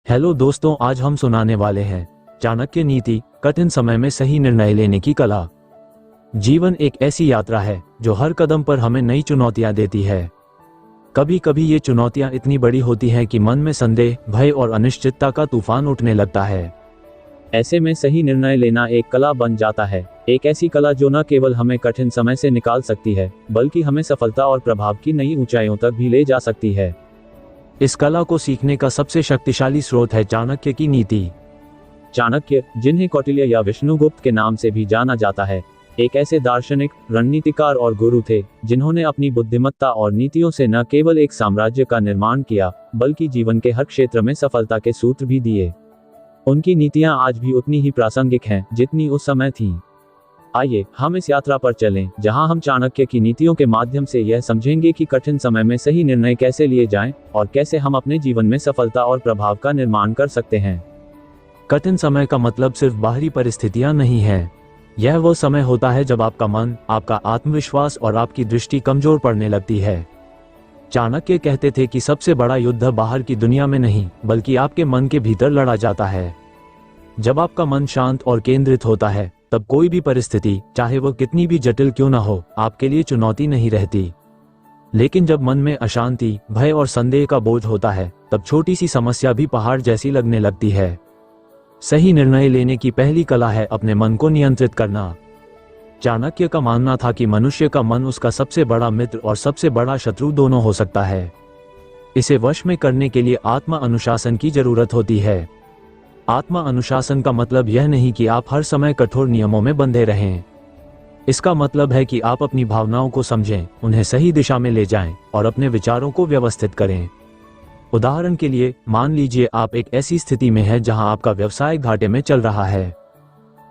Hello दोस्तों, आज हम सुनाने वाले हैं चाणक्य नीति, कठिन समय में सही निर्णय लेने की कला। जीवन एक ऐसी यात्रा है जो हर कदम पर हमें नई चुनौतियां देती है। कभी कभी ये चुनौतियां इतनी बड़ी होती हैं कि मन में संदेह, भय और अनिश्चितता का तूफान उठने लगता है। ऐसे में सही निर्णय लेना एक कला बन जाता है, एक ऐसी कला जो न केवल हमें कठिन समय से निकाल सकती है, बल्कि हमें सफलता और प्रभाव की नई ऊंचाइयों तक भी ले जा सकती है। इस कला को सीखने का सबसे शक्तिशाली स्रोत है चाणक्य की नीति। चाणक्य, जिन्हें कौटिल्य या विष्णुगुप्त के नाम से भी जाना जाता है, एक ऐसे दार्शनिक, रणनीतिकार और गुरु थे जिन्होंने अपनी बुद्धिमत्ता और नीतियों से न केवल एक साम्राज्य का निर्माण किया, बल्कि जीवन के हर क्षेत्र में सफलता के सूत्र भी दिए। उनकी नीतियां आज भी उतनी ही प्रासंगिक हैं जितनी उस समय थीं। आइए हम इस यात्रा पर चलें, जहां हम चाणक्य की नीतियों के माध्यम से यह समझेंगे कि कठिन समय में सही निर्णय कैसे लिए जाएं और कैसे हम अपने जीवन में सफलता और प्रभाव का निर्माण कर सकते हैं। कठिन समय का मतलब सिर्फ बाहरी परिस्थितियां नहीं है। यह वो समय होता है जब आपका मन, आपका आत्मविश्वास और आपकी दृष्टि कमजोर पड़ने लगती है। चाणक्य कहते थे कि सबसे बड़ा युद्ध बाहर की दुनिया में नहीं, बल्कि आपके मन के भीतर लड़ा जाता है। जब आपका मन शांत और केंद्रित होता है, तब कोई भी परिस्थिति, चाहे वो कितनी भी जटिल क्यों ना हो, आपके लिए चुनौती नहीं रहती। लेकिन जब मन में अशांति, भय और संदेह का बोझ होता है, तब छोटी सी समस्या भी पहाड़ जैसी लगने लगती है। सही निर्णय लेने की पहली कला है अपने मन को नियंत्रित करना। चाणक्य का मानना था कि मनुष्य का मन उसका सबसे बड़ा मित्र और सबसे बड़ा शत्रु दोनों हो सकता है। इसे वश में करने के लिए आत्म अनुशासन की जरूरत होती है। आत्मा अनुशासन का मतलब यह नहीं कि आप हर समय कठोर नियमों में बंधे रहें। इसका मतलब है कि आप अपनी भावनाओं को समझें, उन्हें सही दिशा में ले जाएं और अपने विचारों को व्यवस्थित करें। उदाहरण के लिए, मान लीजिए आप एक ऐसी स्थिति में हैं जहां आपका व्यवसाय घाटे में चल रहा है।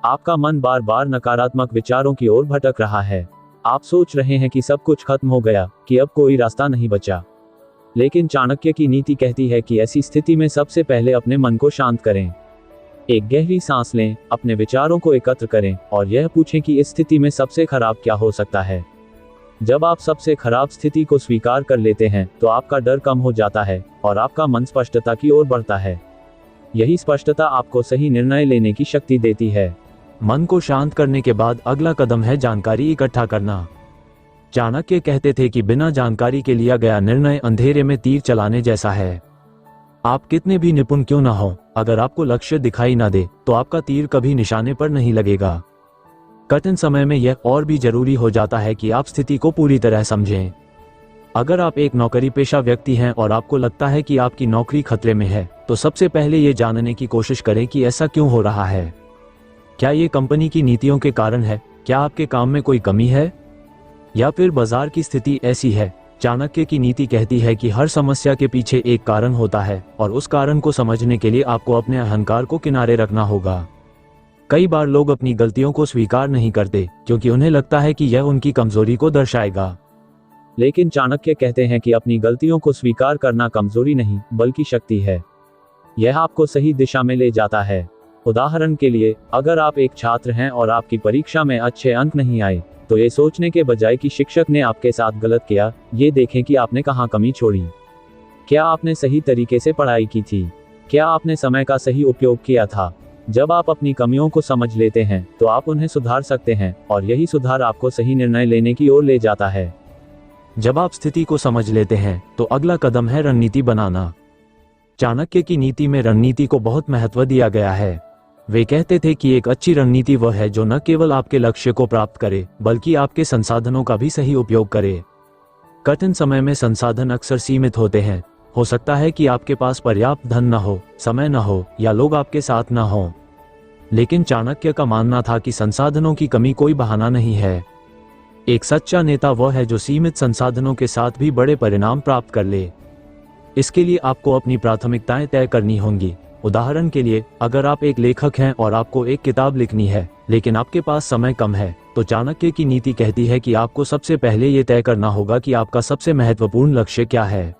आपका मन बार बार नकारात्मक विचारों की ओर भटक रहा है। आप सोच रहे हैं कि सब कुछ खत्म हो गया, कि अब कोई रास्ता नहीं बचा। लेकिन चाणक्य की नीति कहती है कि ऐसी स्थिति में सबसे पहले अपने मन को शांत करें। एक गहरी सांस लें, अपने विचारों को एकत्र करें और यह पूछें कि इस स्थिति में सबसे खराब क्या हो सकता है। जब आप सबसे खराब स्थिति को स्वीकार कर लेते हैं, तो आपका डर कम हो जाता है और आपका मन स्पष्टता की ओर बढ़ता है। यही स्पष्टता आपको सही निर्णय लेने की शक्ति देती है। मन को शांत करने के बाद अगला कदम है जानकारी इकट्ठा करना। चाणक्य कहते थे कि बिना जानकारी के लिया गया निर्णय अंधेरे में तीर चलाने जैसा है। आप कितने भी निपुण क्यों ना हो, अगर आपको लक्ष्य दिखाई ना दे, तो आपका तीर कभी निशाने पर नहीं लगेगा। कठिन समय में यह और भी जरूरी हो जाता है कि आप स्थिति को पूरी तरह समझें। अगर आप एक नौकरी पेशा व्यक्ति हैं और आपको लगता है कि आपकी नौकरी खतरे में है, तो सबसे पहले ये जानने की कोशिश करें कि ऐसा क्यों हो रहा है। क्या ये कंपनी की नीतियों के कारण है? क्या आपके काम में कोई कमी है? या फिर बाजार की स्थिति ऐसी है? चाणक्य की नीति कहती है कि हर समस्या के पीछे एक कारण होता है और उस कारण को समझने के लिए आपको अपने अहंकार को किनारे रखना होगा। कई बार लोग अपनी गलतियों को स्वीकार नहीं करते क्योंकि उन्हें लगता है कि यह उनकी कमजोरी को दर्शाएगा। लेकिन चाणक्य कहते हैं कि अपनी गलतियों को स्वीकार करना कमजोरी नहीं, बल्कि शक्ति है। यह आपको सही दिशा में ले जाता है। उदाहरण के लिए, अगर आप एक छात्र हैं और आपकी परीक्षा में अच्छे अंक नहीं आए, तो ये सोचने के बजाय कि शिक्षक ने आपके साथ गलत किया, ये देखें कि आपने कहाँ कमी छोड़ी। क्या आपने सही तरीके से पढ़ाई की थी? क्या आपने समय का सही उपयोग किया था? जब आप अपनी कमियों को समझ लेते हैं, तो आप उन्हें सुधार सकते हैं और यही सुधार आपको सही निर्णय लेने की ओर ले जाता है। जब आप स्थिति को समझ लेते हैं, तो अगला कदम है रणनीति बनाना। चाणक्य की नीति में रणनीति को बहुत महत्व दिया गया है। वे कहते थे कि एक अच्छी रणनीति वह है जो न केवल आपके लक्ष्य को प्राप्त करे, बल्कि आपके संसाधनों का भी सही उपयोग करे। कठिन समय में संसाधन अक्सर सीमित होते हैं। हो सकता है कि आपके पास पर्याप्त धन न हो, समय न हो या लोग आपके साथ न हो। लेकिन चाणक्य का मानना था कि संसाधनों की कमी कोई बहाना नहीं है। एक सच्चा नेता वह है जो सीमित संसाधनों के साथ भी बड़े परिणाम प्राप्त कर ले। इसके लिए आपको अपनी प्राथमिकताएं तय करनी होंगी। उदाहरण के लिए, अगर आप एक लेखक हैं और आपको एक किताब लिखनी है, लेकिन आपके पास समय कम है, तो चाणक्य की नीति कहती है कि आपको सबसे पहले ये तय करना होगा कि आपका सबसे महत्वपूर्ण लक्ष्य क्या है।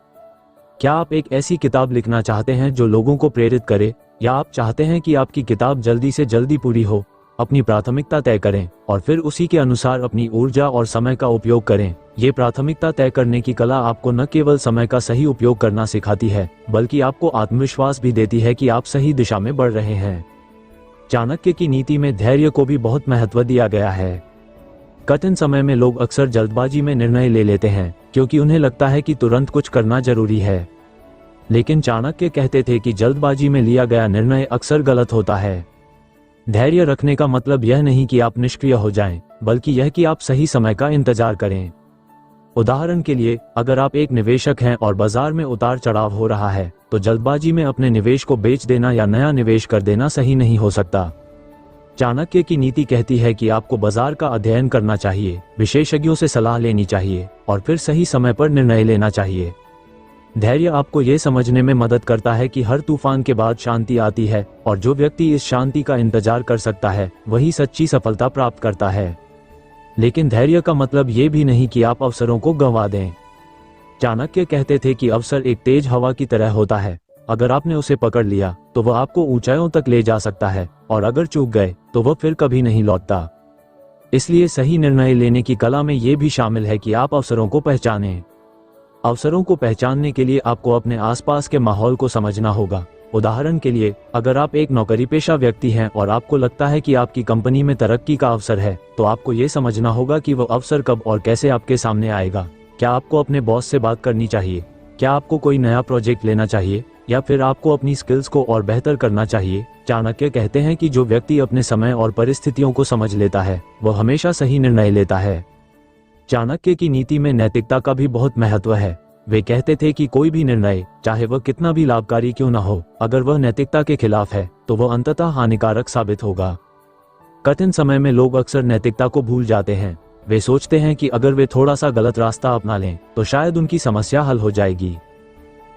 क्या आप एक ऐसी किताब लिखना चाहते हैं जो लोगों को प्रेरित करे, या आप चाहते हैं कि आपकी किताब जल्दी से जल्दी पूरी हो? अपनी प्राथमिकता तय करें और फिर उसी के अनुसार अपनी ऊर्जा और समय का उपयोग करें। ये प्राथमिकता तय करने की कला आपको न केवल समय का सही उपयोग करना सिखाती है, बल्कि आपको आत्मविश्वास भी देती है कि आप सही दिशा में बढ़ रहे हैं। चाणक्य की नीति में धैर्य को भी बहुत महत्व दिया गया है। कठिन समय में लोग अक्सर जल्दबाजी में निर्णय ले लेते हैं, क्योंकि उन्हें लगता है कि तुरंत कुछ करना जरूरी है। लेकिन चाणक्य कहते थे कि जल्दबाजी में लिया गया निर्णय अक्सर गलत होता है। धैर्य रखने का मतलब यह नहीं कि आप निष्क्रिय हो जाएं, बल्कि यह कि आप सही समय का इंतजार करें। उदाहरण के लिए, अगर आप एक निवेशक हैं और बाजार में उतार चढ़ाव हो रहा है, तो जल्दबाजी में अपने निवेश को बेच देना या नया निवेश कर देना सही नहीं हो सकता। चाणक्य की नीति कहती है कि आपको बाजार का अध्ययन करना चाहिए, विशेषज्ञों से सलाह लेनी चाहिए और फिर सही समय पर निर्णय लेना चाहिए। धैर्य आपको यह समझने में मदद करता है कि हर तूफान के बाद शांति आती है, और जो व्यक्ति इस शांति का इंतजार कर सकता है वही सच्ची सफलता प्राप्त करता है। लेकिन धैर्य का मतलब ये भी नहीं कि आप अवसरों को गंवा दें। चाणक्य कहते थे कि अवसर एक तेज हवा की तरह होता है, अगर आपने उसे पकड़ लिया तो वह आपको ऊंचाइयों तक ले जा सकता है, और अगर चूक गए तो वह फिर कभी नहीं लौटता। इसलिए सही निर्णय लेने की कला में ये भी शामिल है कि आप अवसरों को पहचानें। अवसरों को पहचानने के लिए आपको अपने आसपास के माहौल को समझना होगा। उदाहरण के लिए, अगर आप एक नौकरी पेशा व्यक्ति हैं और आपको लगता है कि आपकी कंपनी में तरक्की का अवसर है, तो आपको ये समझना होगा कि वो अवसर कब और कैसे आपके सामने आएगा। क्या आपको अपने बॉस से बात करनी चाहिए? क्या आपको कोई नया प्रोजेक्ट लेना चाहिए, या फिर आपको अपनी स्किल्स को और बेहतर करना चाहिए? चाणक्य कहते हैं कि जो व्यक्ति अपने समय और परिस्थितियों को समझ लेता है, वह हमेशा सही निर्णय लेता है। चाणक्य की नीति में नैतिकता का भी बहुत महत्व है। वे कहते थे कि कोई भी निर्णय, चाहे वह कितना भी लाभकारी क्यों न हो, अगर वह नैतिकता के खिलाफ है तो वह अंततः हानिकारक साबित होगा। कठिन समय में लोग अक्सर नैतिकता को भूल जाते हैं। वे सोचते हैं कि अगर वे थोड़ा सा गलत रास्ता अपना लें तो शायद उनकी समस्या हल हो जाएगी।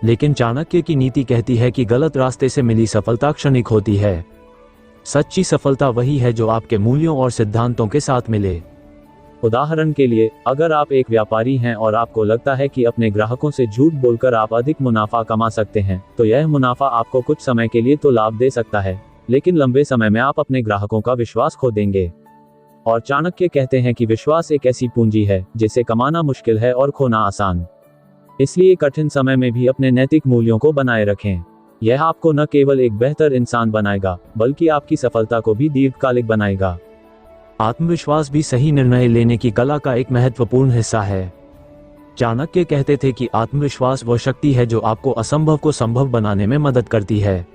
लेकिन चाणक्य की नीति कहती है कि गलत रास्ते से मिली सफलता क्षणिक होती है। सच्ची सफलता वही है जो आपके मूल्यों और सिद्धांतों के साथ मिले। उदाहरण के लिए, अगर आप एक व्यापारी हैं और आपको लगता है कि अपने ग्राहकों से झूठ बोलकर आप अधिक मुनाफा कमा सकते हैं, तो यह मुनाफा आपको कुछ समय के लिए तो लाभ दे सकता है, लेकिन लंबे समय में आप अपने ग्राहकों का विश्वास खो देंगे। और चाणक्य कहते हैं कि विश्वास एक ऐसी पूंजी है जिसे कमाना मुश्किल है और खोना आसान। इसलिए कठिन समय में भी अपने नैतिक मूल्यों को बनाए रखें। यह आपको न केवल एक बेहतर इंसान बनाएगा, बल्कि आपकी सफलता को भी दीर्घकालिक बनाएगा। आत्मविश्वास भी सही निर्णय लेने की कला का एक महत्वपूर्ण हिस्सा है। चाणक्य कहते थे कि आत्मविश्वास वह शक्ति है जो आपको असंभव को संभव बनाने में मदद करती है।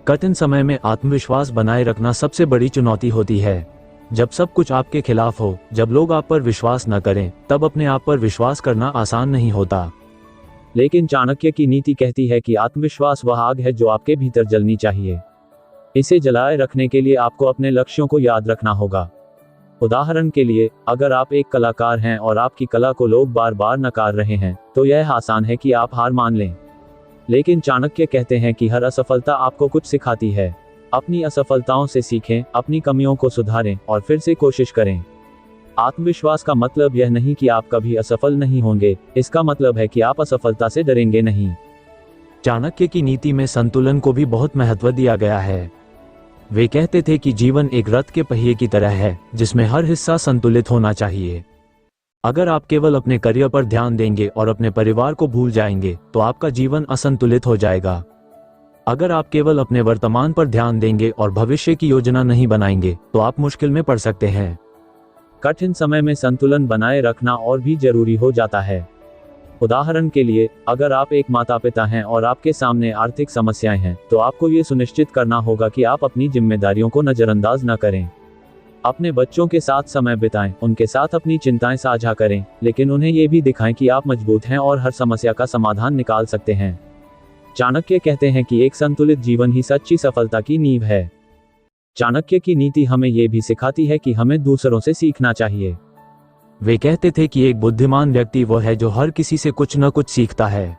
कठिन समय में आत्मविश्वास बनाए रखना सबसे बड़ी चुनौती होती है। जब सब कुछ आपके खिलाफ हो, जब लोग आप पर विश्वास न करें, तब अपने आप पर विश्वास करना आसान नहीं होता। लेकिन चाणक्य की नीति कहती है कि आत्मविश्वास वह आग है जो आपके भीतर जलनी चाहिए। इसे जलाए रखने के लिए आपको अपने लक्ष्यों को याद रखना होगा। उदाहरण के लिए, अगर आप एक कलाकार हैं और आपकी कला को लोग बार बार नकार रहे हैं, तो यह आसान है कि आप हार मान लें। लेकिन चाणक्य कहते हैं कि हर असफलता आपको कुछ सिखाती है। अपनी असफलताओं से सीखें, अपनी कमियों को सुधारें और फिर से कोशिश करें। आत्मविश्वास का मतलब यह नहीं कि आप कभी असफल नहीं होंगे, इसका मतलब है कि आप असफलता से डरेंगे नहीं। चाणक्य की नीति में संतुलन को भी बहुत महत्व दिया गया है। वे कहते थे कि जीवन एक रथ के पहिए की तरह है, जिसमें हर हिस्सा संतुलित होना चाहिए। अगर आप केवल अपने करियर पर ध्यान देंगे और अपने परिवार को भूल जाएंगे, तो आपका जीवन असंतुलित हो जाएगा। अगर आप केवल अपने वर्तमान पर ध्यान देंगे और भविष्य की योजना नहीं बनाएंगे, तो आप मुश्किल में पड़ सकते हैं। कठिन समय में संतुलन बनाए रखना और भी जरूरी हो जाता है। उदाहरण के लिए, अगर आप एक माता पिता हैं और आपके सामने आर्थिक समस्याएं हैं, तो आपको ये सुनिश्चित करना होगा कि आप अपनी जिम्मेदारियों को नजरअंदाज न करें। अपने बच्चों के साथ समय बिताएं, उनके साथ अपनी चिंताएं साझा करें, लेकिन उन्हें ये भी दिखाएं कि आप मजबूत हैं और हर समस्या का समाधान निकाल सकते हैं। चाणक्य कहते हैं कि एक संतुलित जीवन ही सच्ची सफलता की नींव है। चाणक्य की नीति हमें यह भी सिखाती है कि हमें दूसरों से सीखना चाहिए। वे कहते थे कि एक बुद्धिमान व्यक्ति वो है जो हर किसी से कुछ न कुछ सीखता है।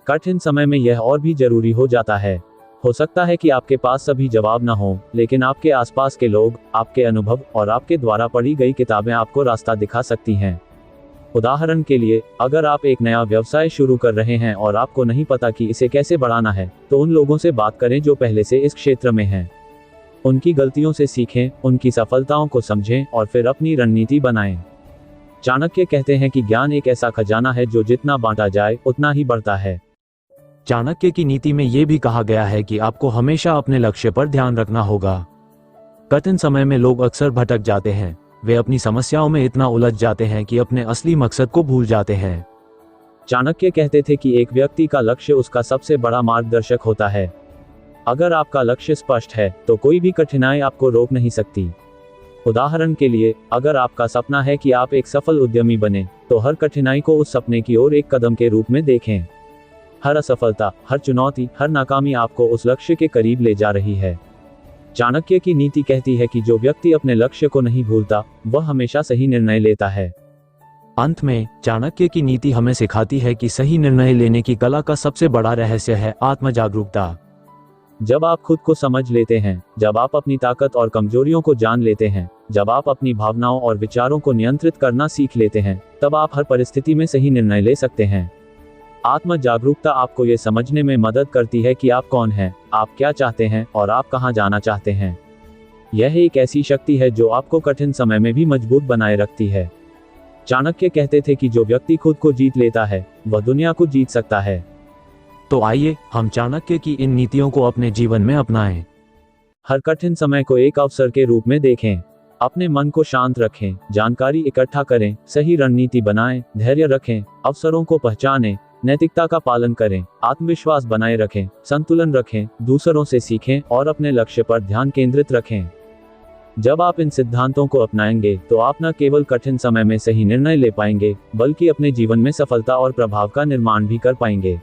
कठिन समय में यह और भी जरूरी हो जाता है। हो सकता है कि आपके पास सभी जवाब न हो, लेकिन आपके आसपास के लोग, आपके अनुभव और आपके द्वारा पढ़ी गई किताबें आपको रास्ता दिखा सकती हैं। उदाहरण के लिए, अगर आप एक नया व्यवसाय शुरू कर रहे हैं और आपको नहीं पता कि इसे कैसे बढ़ाना है, तो उन लोगों से बात करें जो पहले से इस क्षेत्र में हैं। उनकी गलतियों से सीखें, उनकी सफलताओं को समझें और फिर अपनी रणनीति बनाएं। चाणक्य कहते हैं कि ज्ञान एक ऐसा खजाना है जो जितना बांटा जाए उतना ही बढ़ता है। चाणक्य की नीति में ये भी कहा गया है कि आपको हमेशा अपने लक्ष्य पर ध्यान रखना होगा। कठिन समय में लोग अक्सर भटक जाते हैं, वे अपनी समस्याओं में इतना उलझ जाते हैं कि अपने असली मकसद को भूल जाते हैं। चाणक्य कहते थे कि एक व्यक्ति का लक्ष्य उसका सबसे बड़ा मार्गदर्शक होता है। अगर आपका लक्ष्य स्पष्ट है तो कोई भी कठिनाई आपको रोक नहीं सकती। उदाहरण के लिए, अगर आपका सपना है कि आप एक सफल उद्यमी बने, तो हर कठिनाई को उस सपने की ओर एक कदम के रूप में देखें। हर असफलता, हर चुनौती, हर नाकामी आपको उस लक्ष्य के करीब ले जा रही है। चाणक्य की नीति कहती है कि जो व्यक्ति अपने लक्ष्य को नहीं भूलता, वह हमेशा सही निर्णय लेता है। अंत में चाणक्य की नीति हमें सिखाती है कि सही निर्णय लेने की कला का सबसे बड़ा रहस्य है आत्म जागरूकता। जब आप खुद को समझ लेते हैं, जब आप अपनी ताकत और कमजोरियों को जान लेते हैं, जब आप अपनी भावनाओं और विचारों को नियंत्रित करना सीख लेते हैं, तब आप हर परिस्थिति में सही निर्णय ले सकते हैं। आत्म जागरूकता आपको ये समझने में मदद करती है कि आप कौन हैं, आप क्या चाहते हैं और आप कहां जाना चाहते हैं। यह एक ऐसी शक्ति है जो आपको कठिन समय में भी मजबूत बनाए रखती है। चाणक्य कहते थे कि जो व्यक्ति खुद को जीत लेता है, वह दुनिया को जीत सकता है। तो आइए हम चाणक्य की इन नीतियों को अपने जीवन में अपनाएं। हर कठिन समय को एक अवसर के रूप में देखें। अपने मन को शांत रखें, जानकारी इकट्ठा करें, सही रणनीति बनाएं, धैर्य रखें, अवसरों को पहचानें, नैतिकता का पालन करें, आत्मविश्वास बनाए रखें, संतुलन रखें, दूसरों से सीखें और अपने लक्ष्य पर ध्यान केंद्रित रखें। जब आप इन सिद्धांतों को अपनाएंगे तो आप न केवल कठिन समय में सही निर्णय ले पाएंगे, बल्कि अपने जीवन में सफलता और प्रभाव का निर्माण भी कर पाएंगे।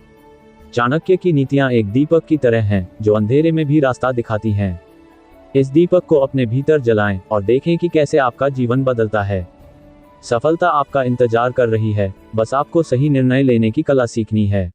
चाणक्य की नीतियां एक दीपक की तरह हैं, जो अंधेरे में भी रास्ता दिखाती हैं। इस दीपक को अपने भीतर जलाएं और देखें कि कैसे आपका जीवन बदलता है। सफलता आपका इंतजार कर रही है, बस आपको सही निर्णय लेने की कला सीखनी है।